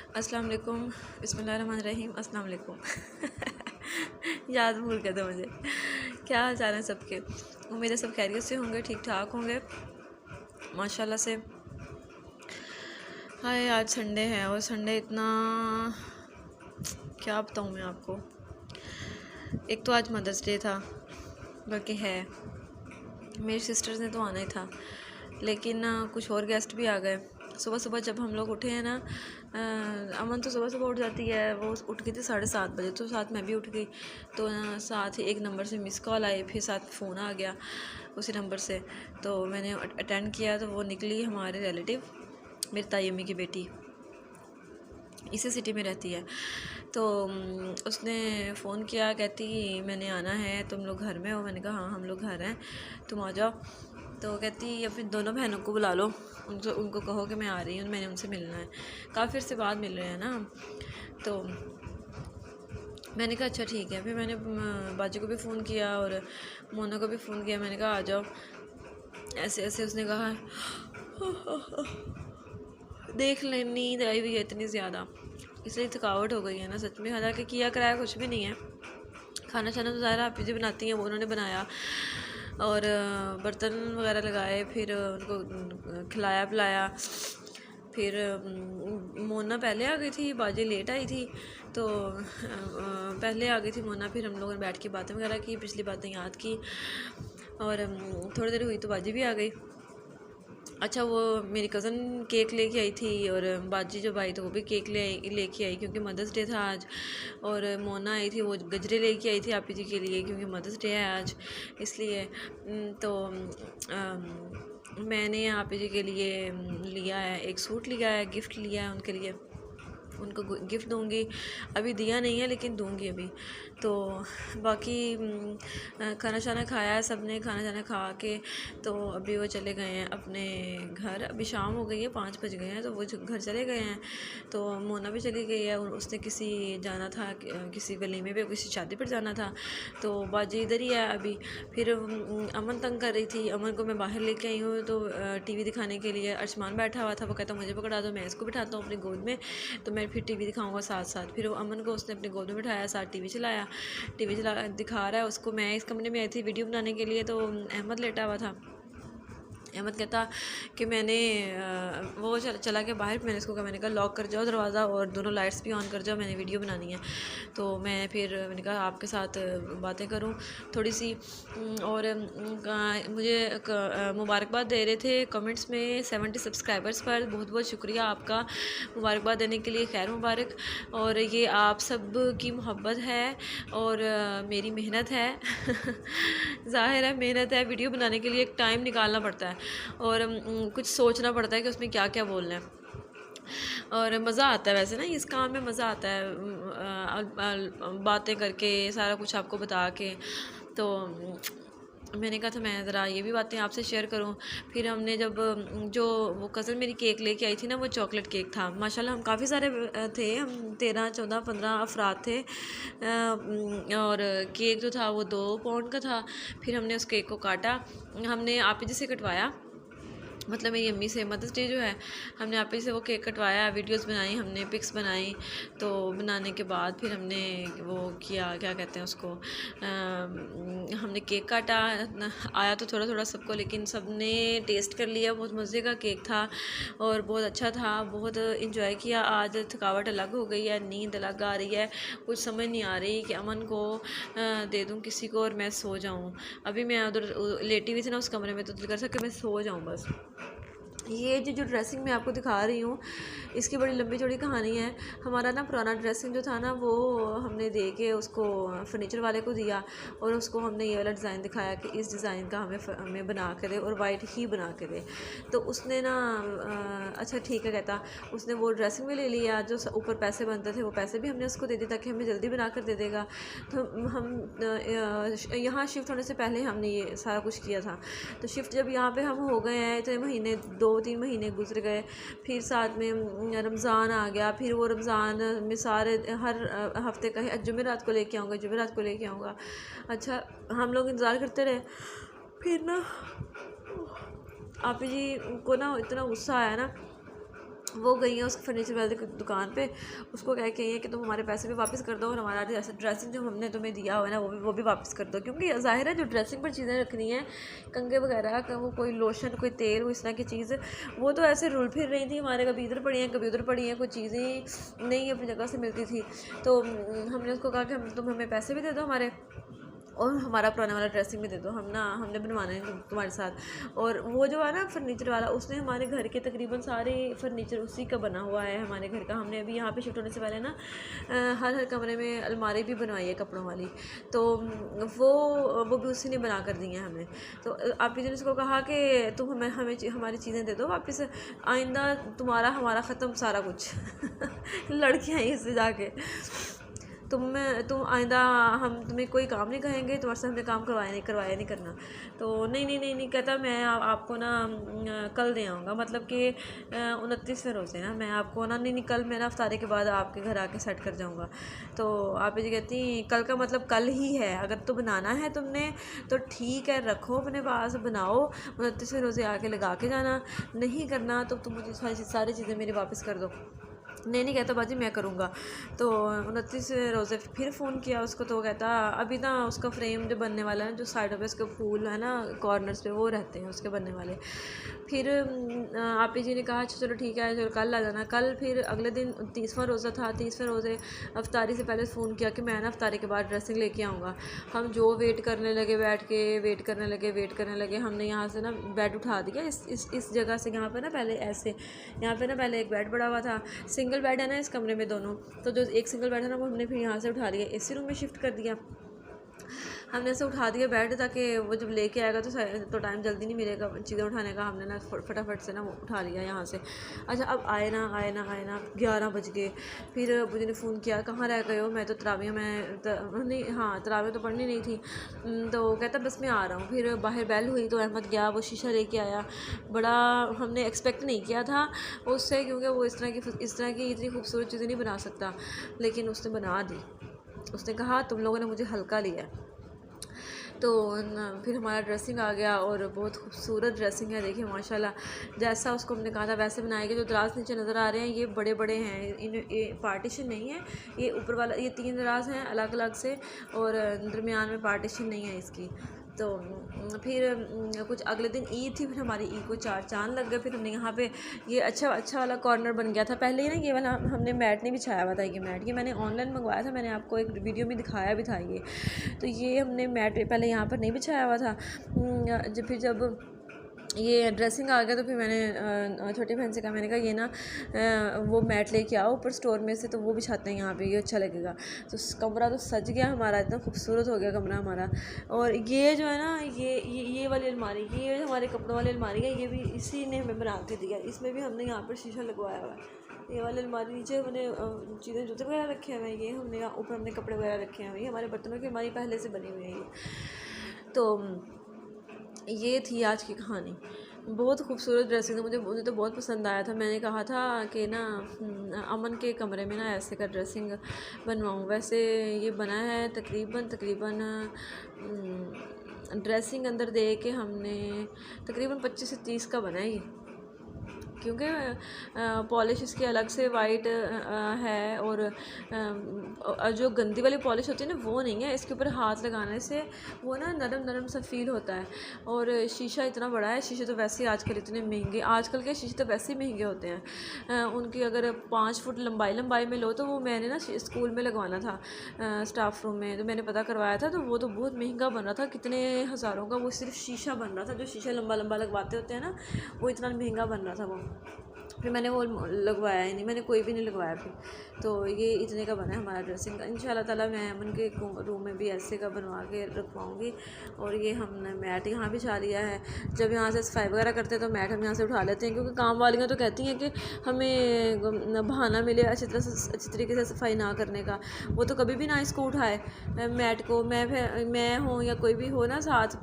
अस्सलाम वालेकुम, बिस्मिल्लाहिर्रहमानिर्रहीम, अस्सलाम वालेकुम। याद भूल गए थे मुझे। क्या हाल चाल है सबके? उम्मीद है सब खैरियत से होंगे, ठीक ठाक होंगे माशाल्लाह से। हाय आज संडे है और संडे इतना क्या बताऊँ मैं आपको। एक तो आज मदर्स डे था, बल्कि है मेरी सिस्टर्स ने तो आना ही था, लेकिन कुछ और गेस्ट भी आ गए। सुबह सुबह जब हम लोग उठे हैं ना, अमन तो सुबह सुबह उठ जाती है, वो उठ गई थी 7:30 बजे, तो साथ मैं भी उठ गई। तो साथ ही एक नंबर से मिस कॉल आई, फिर साथ फ़ोन आ गया उसी नंबर से, तो मैंने अटेंड किया। तो वो निकली हमारे रिलेटिव, मेरी ताई अम्मी की बेटी, इसी सिटी में रहती है। तो उसने फ़ोन किया, कहती मैंने आना है, तुम लोग घर में हो? मैंने कहा हाँ हम लोग घर हैं, तुम आ जाओ। तो कहती अपनी दोनों बहनों को बुला लो, उनको कहो कि मैं आ रही हूँ, मैंने उनसे मिलना है, काफ़ी से बाद मिल रहे हैं ना हम। तो मैंने कहा अच्छा ठीक है। फिर मैंने बाजू को भी फ़ोन किया और मोना को भी फ़ोन किया, मैंने कहा आ जाओ। ऐसे ऐसे उसने कहा देख ले नींद आई हुई है इतनी ज़्यादा, इसलिए थकावट हो गई है ना सच में। हालांकि किया कराया कुछ भी नहीं है, खाना शाना तो ज़ाहिर आप जी बनाती हैं, वो उन्होंने बनाया और बर्तन वगैरह लगाए, फिर उनको खिलाया पिलाया। फिर मोना पहले आ गई थी, बाजी लेट आई थी, तो पहले आ गई थी मोना। फिर हम लोगों ने बैठ के बातें वगैरह की, पिछली बातें याद की, और थोड़ी देर हुई तो बाजी भी आ गई। अच्छा वो मेरी कज़न केक लेके आई थी, और बाजी जो भाई थे वो भी केक लेके आई क्योंकि मदर्स डे था आज। और मोना आई थी, वो गजरे लेके आई थी आप जी के लिए क्योंकि मदर्स डे है आज, इसलिए। तो मैंने आप जी के लिए लिया है, एक सूट लिया है, गिफ्ट लिया है उनके लिए, उनको गिफ्ट दूंगी। अभी दिया नहीं है लेकिन दूंगी अभी। तो बाकी खाना शाना खाया है सब ने, खाना शाना खा के तो अभी वो चले गए हैं अपने घर। अभी शाम हो गई है, 5 बज गए हैं, तो वो घर चले गए हैं। तो मोना भी चली गई है, उसने किसी जाना था, किसी वलीमे पे, किसी शादी पर जाना था, तो बाजी इधर ही है अभी। फिर अमन तंग कर रही थी, अमन को मैं बाहर लेके आई हूँ तो टीवी दिखाने के लिए। अर्शमान बैठा हुआ था, वो कहता मुझे पकड़ा दो, मैं इसको बिठाता हूँ अपनी गोद में, तो मैं फिर टीवी दिखाऊंगा साथ साथ। फिर वो अमन को उसने अपनी गोद में बिठाया, साथ टीवी चला दिखा रहा है उसको। मैं इस कमरे में आई थी वीडियो बनाने के लिए, तो अहमद लेटा हुआ था। अहमद कहता कि मैंने वो चला के बाहर, मैंने उसको कहा, मैंने कहा लॉक कर जाओ दरवाज़ा और दोनों लाइट्स भी ऑन कर जाओ, मैंने वीडियो बनानी है। तो मैं फिर मैंने कहा आपके साथ बातें करूं थोड़ी सी। और मुझे मुबारकबाद दे रहे थे कमेंट्स में 70 सब्सक्राइबर्स पर, बहुत बहुत शुक्रिया आपका मुबारकबाद देने के लिए, खैर मुबारक। और ये आप सब की मोहब्बत है और मेरी मेहनत है। ज़ाहिर है मेहनत है, वीडियो बनाने के लिए एक टाइम निकालना पड़ता है और कुछ सोचना पड़ता है कि उसमें क्या क्या बोलना है, और मज़ा आता है वैसे ना इस काम में, मज़ा आता है बातें करके, सारा कुछ आपको बता के। तो मैंने कहा था मैं ज़रा ये भी बातें आपसे शेयर करूं। फिर हमने जब जो वो कज़न मेरी केक लेके आई थी ना, वो चॉकलेट केक था माशाल्लाह। हम काफ़ी सारे थे, हम 13 14 15 अफराद थे, और केक जो था वो 2 पाउंड का था। फिर हमने उस केक को काटा, हमने आप ही से कटवाया, मतलब मेरी अम्मी से। मदर्स डे जो है हमने आप ही से वो केक कटवाया, वीडियोस बनाई हमने, पिक्स बनाई। तो बनाने के बाद फिर हमने वो किया, क्या कहते हैं उसको, हमने केक काटा। आया तो थोड़ा थोड़ा सबको, लेकिन सब ने टेस्ट कर लिया। बहुत मज़े का केक था और बहुत अच्छा था, बहुत इंजॉय किया। आज थकावट अलग हो गई है, नींद अलग आ रही है, कुछ समझ नहीं आ रही कि अमन को दे दूँ किसी को और मैं सो जाऊँ। अभी मैं उधर लेटी हुई थी ना उस कमरे में, तो दिल कर सक कि मैं सो जाऊँ बस। ये जो ड्रेसिंग मैं आपको दिखा रही हूँ, इसकी बड़ी लंबी चौड़ी कहानी है। हमारा ना पुराना ड्रेसिंग जो था ना, वो हमने दे के उसको फर्नीचर वाले को दिया, और उसको हमने ये वाला डिज़ाइन दिखाया कि इस डिज़ाइन का हमें बना के दे, और वाइट ही बना के दे। तो उसने ना अच्छा ठीक है कहता, उसने वो ड्रेसिंग भी ले लिया, जो ऊपर पैसे बनते थे वो पैसे भी हमने उसको दे दिए ताकि हमें जल्दी बना कर दे देगा। तो हम यहाँ शिफ्ट होने से पहले हमने ये सारा कुछ किया था। तो शिफ्ट जब यहाँ पे हम हो गए हैं, इतने महीने 2-3 महीने गुजर गए, फिर साथ में रमज़ान आ गया। फिर वो रमज़ान में सारे हर हफ्ते का जुमेरात को लेके आऊँगा, जुमेरात को लेके आऊँगा। अच्छा हम लोग इंतज़ार करते रहे। फिर ना आप जी को ना इतना गुस्सा आया ना, वो गई हैं उस फर्नीचर वाले की दुकान पे, उसको कह के हैं कि तुम हमारे पैसे भी वापस कर दो और हमारा ड्रेसिंग जो हमने तुम्हें दिया हुआ है ना वो भी वापस कर दो, क्योंकि ज़ाहिर है जो ड्रेसिंग पर चीज़ें रखनी हैं, कंगे वगैरह का, वो कोई लोशन कोई तेल वो इस तरह की चीज़, वो तो ऐसे रुल फिर रही थी हमारे, कभी इधर पड़ी हैं कभी उधर पड़ी हैं, कोई चीज़ें नहीं अपनी जगह से मिलती थी। तो हमने उसको कहा कि तुम हमें पैसे भी दे दो हमारे, और हमारा पुराना वाला ड्रेसिंग भी दे दो, हमने बनवाना है तुम्हारे साथ। और वो जो है ना फर्नीचर वाला, उसने हमारे घर के तकरीबन सारे फर्नीचर उसी का बना हुआ है हमारे घर का। हमने अभी यहाँ पे शिफ्ट होने से पहले ना हर कमरे में अलमारी भी बनवाई है कपड़ों वाली, तो वो भी उसी ने बना कर दी है हमें। तो आप जी ने उसको कहा कि तुम हमें हमें हमारी चीज़ें दे दो वापस, आइंदा तुम्हारा हमारा ख़त्म सारा कुछ लड़कियाँ ही इससे जाके तुम आइंदा हम तुम्हें कोई काम नहीं कहेंगे, तुम्हारे से हमने काम करवाया नहीं करना। तो नहीं कहता, मैं आपको ना कल दे आऊँगा, मतलब कि 29वें रोज़े ना मैं आपको ना नहीं कल मैं ना अफ्तारी के बाद आपके घर आके सेट कर जाऊँगा। तो आप जी कहती कल का मतलब कल ही है, अगर तो बनाना है तुमने तो ठीक है रखो अपने पास बनाओ, 29वें रोज़े आके लगा के जाना, नहीं करना तो तुम मुझे सारी चीज़ें मेरी वापस कर दो। नहीं कहता बाजी मैं करूँगा। तो 29 रोज़े फिर फ़ोन किया उसको, तो कहता अभी ना उसका फ्रेम जो बनने वाला है, जो साइडों पे उसके फूल है ना कॉर्नर्स पे वो रहते हैं उसके बनने वाले। फिर आप जी ने कहा अच्छा चलो ठीक है चलो कल आ जाना। कल फिर अगले दिन 30वां रोज़ा था, 30वें रोज़े अफ्तारी से पहले फ़ोन किया कि मैं ना अफ्तारी के बाद ड्रेसिंग लेके आऊँगा। हम जो वेट करने लगे, बैठ के वेट करने लगे। हमने यहाँ से ना बेड उठा दिया इस जगह से, यहाँ पर ना पहले ऐसे, यहाँ पर ना पहले एक बेड पड़ा हुआ था, सिंगल बेड है ना इस कमरे में दोनों, तो जो एक सिंगल बेड है ना वो हमने फिर यहाँ से उठा लिया, इसी रूम में शिफ्ट कर दिया। हमने ऐसे उठा दिया बेड, ताकि वो जब लेके आएगा तो टाइम जल्दी नहीं मिलेगा चीज़ें उठाने का। हमने ना फटाफट से ना वो उठा लिया यहाँ से। अच्छा अब आए ना 11 बज गए। फिर मुझे ने फ़ोन किया कहाँ रह गए हो, मैं तो तरावियाँ नहीं हाँ तरावियाँ तो पढ़नी नहीं थी। तो कहता बस मैं आ रहा हूँ। फिर बाहर बेल हुई तो अहमद गया, वो शीशा लेके आया। बड़ा हमने एक्सपेक्ट नहीं किया था उससे, क्योंकि वो इस तरह की इतनी खूबसूरत चीज़ें नहीं बना सकता, लेकिन उसने बना दी। उसने कहा तुम लोगों ने मुझे हल्का लिया। तो फिर हमारा ड्रेसिंग आ गया, और बहुत खूबसूरत ड्रेसिंग है, देखिए माशाल्लाह जैसा उसको हमने कहा था वैसे बनाएंगे। जो दराज नीचे नज़र आ रहे हैं ये बड़े बड़े हैं, ये पार्टीशन नहीं है, ये ऊपर वाला ये 3 दराज हैं अलग अलग से, और दरमियान में पार्टीशन नहीं है इसकी। तो फिर कुछ अगले दिन ईद थी, फिर हमारी ईद को 4 चाँद लग गए। फिर हमने यहाँ पे ये अच्छा वाला कॉर्नर बन गया था। पहले ही ना ये वाला हमने मैट नहीं बिछाया हुआ था, ये मैंने ऑनलाइन मंगवाया था, मैंने आपको एक वीडियो में दिखाया भी था ये। तो ये हमने मैट पहले यहाँ पर नहीं बिछाया हुआ था। जब ये ड्रेसिंग आ गया तो फिर मैंने छोटी बहन से कहा, मैंने कहा ये ना वो मैट लेके आओ ऊपर स्टोर में से, तो वो बिछाते हैं यहाँ पे, ये अच्छा लगेगा। तो कमरा तो सज गया हमारा, इतना खूबसूरत हो गया कमरा हमारा। और ये जो है ना ये वाली अलमारी, ये हमारे कपड़ों वाली अलमारी है, ये भी इसी ने हमें बना के दिया। इसमें भी हमने यहाँ पर शीशा लगवाया हुआ है। ये वाली अलमारी नीचे हमने चीज़ें जूते वगैरह रखे हुए हैं, ये हमने ऊपर हमने कपड़े वगैरह रखे हुए हैं। ये हमारे बर्तनों की अलमारी पहले से बनी हुई है ये। तो ये थी आज की कहानी। बहुत खूबसूरत ड्रेसिंग था, मुझे तो बहुत पसंद आया था। मैंने कहा था कि ना अमन के कमरे में ना ऐसे का ड्रेसिंग बनवाऊँ। वैसे ये बना है तकरीबन ड्रेसिंग अंदर दे के हमने तकरीबन 25 से 30 का बना है ये, क्योंकि पॉलिश इसकी अलग से वाइट है, और जो गंदी वाली पॉलिश होती है ना वो नहीं है। इसके ऊपर हाथ लगाने से वो ना नरम सा फील होता है। और शीशा इतना बड़ा है, शीशे तो वैसे ही आजकल इतने महंगे, आजकल के शीशे तो वैसे ही महंगे होते हैं। उनकी अगर 5 फुट लंबाई में लो, तो वो मैंने ना स्कूल में लगवाना था स्टाफ रूम में, तो मैंने पता करवाया था, तो वो तो बहुत महंगा बन रहा था, कितने हज़ारों का वो सिर्फ शीशा बन रहा था। जो शीशा लंबा लगवाते होते हैं ना, वो इतना महंगा बन रहा था वो। फिर मैंने वो लगवाया ही नहीं, मैंने कोई भी नहीं लगवाया फिर। तो ये इतने का बना है हमारा ड्रेसिंग। इंशाल्लाह ताला मैं अमन के रूम में भी ऐसे का बनवा के रखवाऊँगी। और ये हमने मैट यहाँ बिछा लिया है। जब यहाँ से सफाई वगैरह करते हैं तो मैट हम यहाँ से उठा लेते हैं, क्योंकि काम वालियाँ तो कहती हैं कि हमें बहाना मिले अच्छी तरीके से सफाई ना करने का। वो तो कभी भी ना इसको उठाए मैट को, मैं हूँ या कोई भी हो ना साथ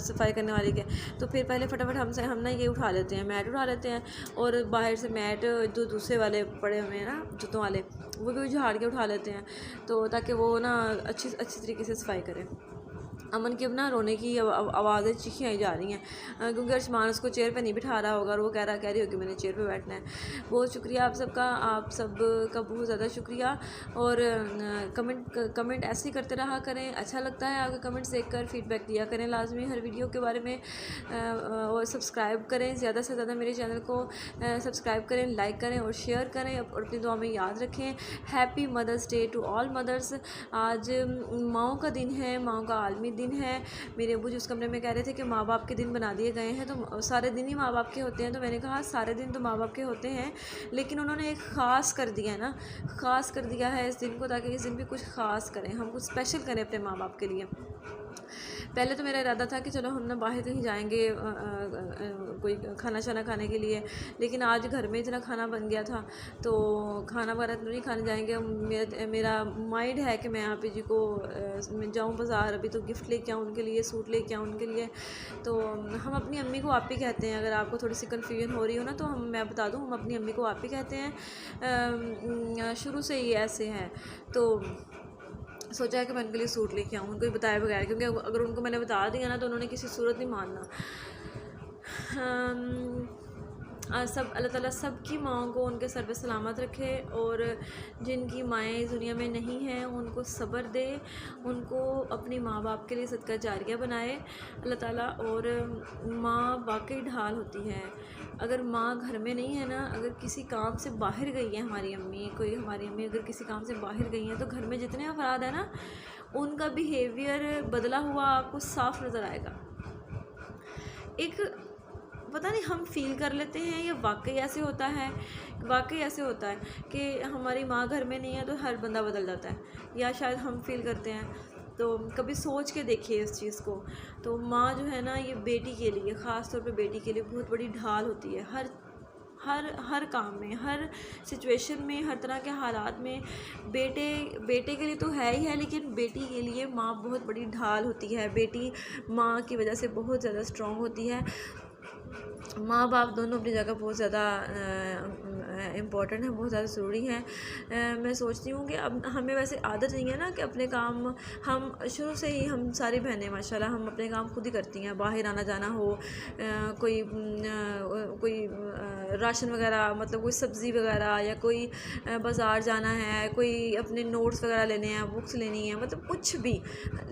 सफाई करने वाली के, तो फिर पहले फटाफट हम ना ये उठा लेते हैं, मैट उठा लेते हैं। और बाहर से मैट जो दूसरे वाले पड़े हुए हैं ना जूतों वाले, वो भी झाड़ के उठा लेते हैं, तो ताकि वो ना अच्छी तरीके से सफाई करें। अमन की अब ना रोने की आवाज़ें चीखें आई जा रही हैं, क्योंकि अर्शमान उसको चेयर पे नहीं बिठा रहा होगा और वो कह रही होगी मैंने चेयर पे बैठना है। बहुत शुक्रिया आप सबका, आप सब का बहुत ज़्यादा शुक्रिया। और कमेंट ऐसे ही करते रहा करें, अच्छा लगता है आपके कमेंट्स देखकर, फीडबैक दिया करें लाजमी हर वीडियो के बारे में। और सब्सक्राइब करें, ज़्यादा से ज़्यादा मेरे चैनल को सब्सक्राइब करें, लाइक करें और शेयर करें, और अपनी दुआ में याद रखें। Happy Mother's Day to all mothers. आज माओं का दिन है, माओं का आलमी दिन है। मेरे अबू जी उस कमरे में कह रहे थे कि माँ बाप के दिन बना दिए गए हैं, तो सारे दिन ही माँ बाप के होते हैं। तो मैंने कहा सारे दिन तो माँ बाप के होते हैं, लेकिन उन्होंने एक ख़ास कर दिया है ना, ख़ास कर दिया है इस दिन को, ताकि इस दिन भी कुछ ख़ास करें, हम कुछ स्पेशल करें अपने माँ बाप के लिए। पहले तो मेरा इरादा था कि चलो हम ना बाहर कहीं जाएंगे कोई खाना शाना खाने के लिए, लेकिन आज घर में इतना खाना बन गया था तो खाना वगैरह तो नहीं खाने जाएंगे। मेरा माइंड है कि मैं यहाँ पे जी को जाऊँ बाज़ार, अभी तो गिफ्ट लेके आऊँ उनके लिए, सूट लेके आऊँ उनके लिए। तो हम अपनी अम्मी को आप ही कहते हैं, अगर आपको थोड़ी सी कन्फ्यूजन हो रही हो ना तो मैं बता दूँ, हम अपनी अम्मी को आप ही कहते हैं, शुरू से ही ऐसे हैं। तो सोचा है कि मैं उनके लिए सूट लेके आऊँ उनको बताए बगैर, क्योंकि अगर उनको मैंने बता दिया ना तो उन्होंने किसी सूरत नहीं मानना। सब अल्लाह ताला सब की माँओं को उनके सर पे सलामत रखे, और जिनकी माएँ इस दुनिया में नहीं हैं उनको सब्र दे, उनको अपनी माँ बाप के लिए सदका जारिया बनाए अल्लाह ताला। और माँ वाकई ढाल होती है। अगर माँ घर में नहीं है ना, अगर किसी काम से बाहर गई है हमारी अम्मी, कोई हमारी अम्मी अगर किसी काम से बाहर गई हैं, तो घर में जितने अफराद हैं ना उनका बिहेवियर बदला हुआ आपको साफ नज़र आएगा। एक पता नहीं हम फील कर लेते हैं या वाकई ऐसे होता है, वाकई ऐसे होता है कि हमारी माँ घर में नहीं है तो हर बंदा बदल जाता है, या शायद हम फील करते हैं। तो कभी सोच के देखिए इस चीज़ को। तो माँ जो है ना, ये बेटी के लिए, ख़ास तौर पे बेटी के लिए बहुत बड़ी ढाल होती है, हर काम में, हर सिचुएशन में, हर तरह के हालात में। बेटे के लिए तो है ही है, लेकिन बेटी के लिए माँ बहुत बड़ी ढाल होती है। बेटी माँ की वजह से बहुत ज़्यादा स्ट्रॉन्ग होती है। माँ बाप दोनों अपनी जगह बहुत ज़्यादा इम्पॉर्टेंट है, बहुत ज़्यादा ज़रूरी है। मैं सोचती हूँ कि अब हमें वैसे आदत नहीं है ना कि अपने काम, हम शुरू से ही, हम सारी बहनें माशाल्लाह हम अपने काम खुद ही करती हैं। बाहर आना जाना हो, कोई राशन वगैरह, मतलब कोई सब्ज़ी वगैरह, या कोई बाज़ार जाना है, कोई अपने नोट्स वगैरह लेने हैं, बुक्स लेनी है, मतलब कुछ भी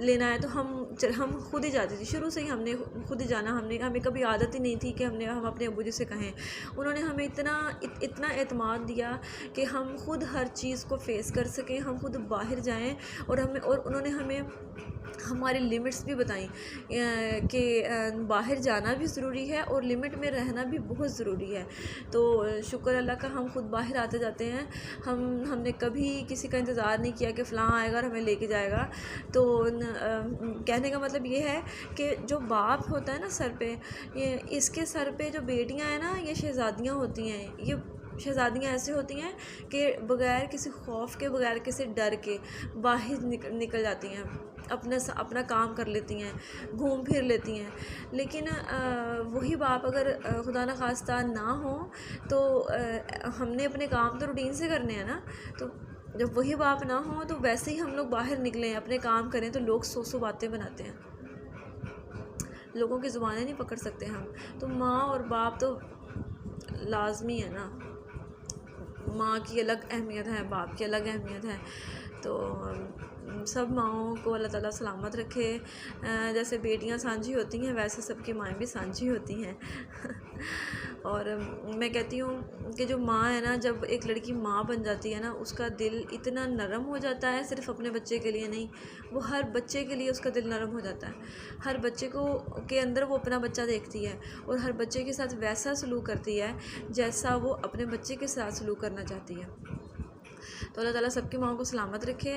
लेना है तो हम खुद ही जाती थी। शुरू से ही हमने खुद ही जाना, हमें कभी आदत ही नहीं थी कि हम अपने अब्बू जी से कहें। उन्होंने हमें इतना एतमाद दिया कि हम खुद हर चीज़ को फेस कर सकें, हम खुद बाहर जाएं, और उन्होंने हमें हमारी लिमिट्स भी बताई कि बाहर जाना भी ज़रूरी है और लिमिट में रहना भी बहुत ज़रूरी है। तो शुक्र अल्लाह का, हम खुद बाहर आते जाते हैं। हमने कभी किसी का इंतज़ार नहीं किया कि फ़लाँ आएगा और हमें लेके जाएगा। तो कहने का मतलब ये है कि जो बाप होता है ना सर पे, ये इसके सर पे जो बेटियां हैं ना, ये शहज़ादियाँ होती हैं। ये शहज़ादियाँ ऐसे होती हैं कि बग़ैर किसी खौफ के, बग़ैर किसी डर के बाहर निकल जाती हैं, अपना काम कर लेती हैं, घूम फिर लेती हैं। लेकिन वही बाप अगर खुदा न खास्ता ना हो तो हमने अपने काम तो रूटीन से करने हैं ना। तो जब वही बाप ना हो तो वैसे ही हम लोग बाहर निकलें, अपने काम करें, तो लोग सौ बातें बनाते हैं, लोगों की ज़ुबानें नहीं पकड़ सकते हम। तो माँ और बाप तो लाजमी है ना, माँ की अलग अहमियत है, बाप की अलग अहमियत है। तो सब माँओं को अल्लाह ताला सलामत रखे। जैसे बेटियां सांझी होती हैं, वैसे सबकी माएँ भी सांझी होती हैं। और मैं कहती हूँ कि जो माँ है ना, जब एक लड़की माँ बन जाती है ना, उसका दिल इतना नरम हो जाता है, सिर्फ़ अपने बच्चे के लिए नहीं, वो हर बच्चे के लिए उसका दिल नरम हो जाता है। हर बच्चे के अंदर वो अपना बच्चा देखती है और हर बच्चे के साथ वैसा सलूक करती है जैसा वो अपने बच्चे के साथ सलूक करना चाहती है। तो अल्लाह ताला सबकी माँओं को सलामत रखे।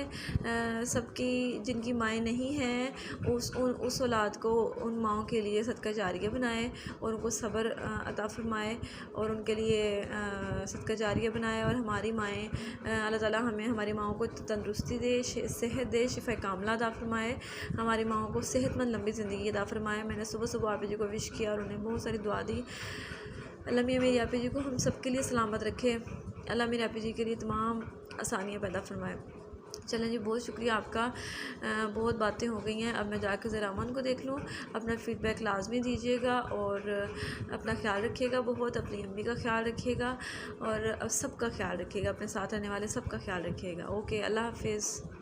सबकी जिनकी माएँ नहीं हैं, उस औलाद को, उन माँओं के लिए सदका जारिया बनाए और उनको सब्र अता फ़रमाए और उनके लिए सदका जारिया बनाए। और हमारी माएँ, अल्लाह ताला हमें, हमारी माँओं को तंदुरुस्ती दे, सेहत दे, शिफ़ा कामला अता फ़रमाए, हमारी माँओं को सेहतमंद लंबी ज़िंदगी अता फ़रमाए। मैंने सुबह आप जी को विश किया और उन्हें बहुत सारी दुआ दी। अल्लाह मियाँ मेरी आप जी को हम सब के लिए सलामत रखे। अल्लाह मेरे आप जी के लिए तमाम आसानियाँ पैदा फरमाए। चलें जी, बहुत शुक्रिया आपका। बहुत बातें हो गई हैं, अब मैं जाकर ज़रा अमन को देख लूँ। अपना फ़ीडबैक लाजमी दीजिएगा और अपना ख्याल रखिएगा, बहुत अपनी अम्मी का ख्याल रखिएगा और सबका ख्याल रखिएगा, अपने साथ रहने वाले सबका ख्याल रखिएगा। ओके, अल्लाह हाफिज़।